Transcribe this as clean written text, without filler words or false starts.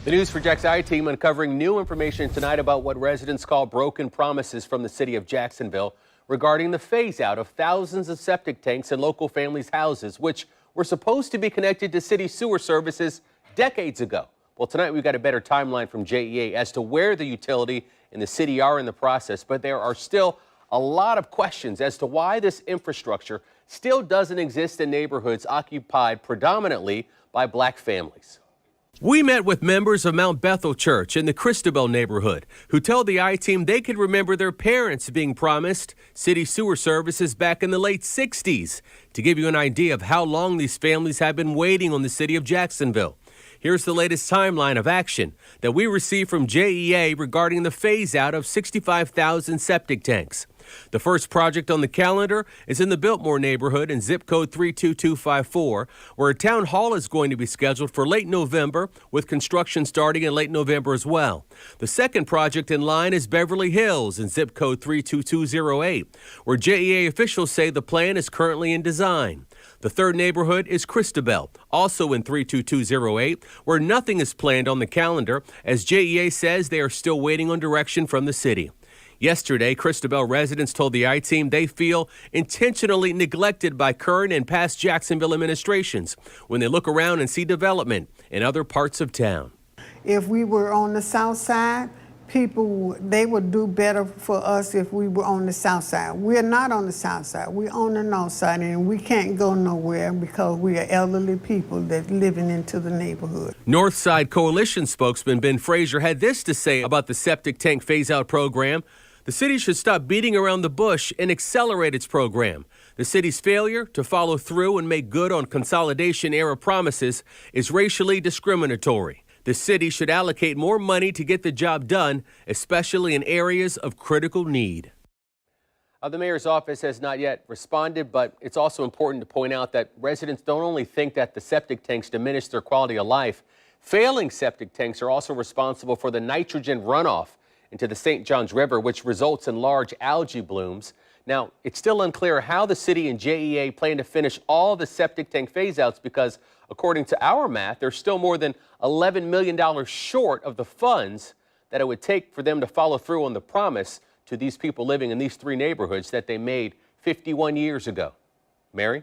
The News4Jax I-TEAM uncovering new information tonight about what residents call broken promises from the city of Jacksonville regarding the phase-out of thousands of septic tanks in local families' houses, which were supposed to be connected to city sewer services decades ago. Well, tonight we've got a better timeline from JEA as to where the utility and the city are in the process, but there are still a lot of questions as to why this infrastructure still doesn't exist in neighborhoods occupied predominantly by black families. We met with members of Mount Bethel Church in the Christabel neighborhood who told the I-TEAM they could remember their parents being promised city sewer services back in the late 60s. To give you an idea of how long these families have been waiting on the city of Jacksonville, here's the latest timeline of action that we received from JEA regarding the phase-out of 65,000 septic tanks. The first project on the calendar is in the Biltmore neighborhood in zip code 32254, where a town hall is going to be scheduled for late November, with construction starting in late November as well. The second project in line is Beverly Hills in zip code 32208, where JEA officials say the plan is currently in design. The third neighborhood is Christabel, also in 32208, where nothing is planned on the calendar, as JEA says they are still waiting on direction from the city. Yesterday, Christabel residents told the I-TEAM they feel intentionally neglected by current and past Jacksonville administrations when they look around and see development in other parts of town. If we were on the south side, they would do better for us if we were on the south side. We're not on the south side. We're on the north side, and we can't go nowhere because we are elderly people that living into the neighborhood. Northside Coalition spokesman Ben Frazier had this to say about the septic tank phase-out program. The city should stop beating around the bush and accelerate its program. The city's failure to follow through and make good on consolidation-era promises is racially discriminatory. The city should allocate more money to get the job done, especially in areas of critical need. The mayor's office has not yet responded, but it's also important to point out that residents don't only think that the septic tanks diminish their quality of life. Failing septic tanks are also responsible for the nitrogen runoff into the St. Johns River, which results in large algae blooms. Now, it's still unclear how the city and JEA plan to finish all the septic tank phase-outs because, according to our math, they're still more than $11 million short of the funds that it would take for them to follow through on the promise to these people living in these three neighborhoods that they made 51 years ago. Mary?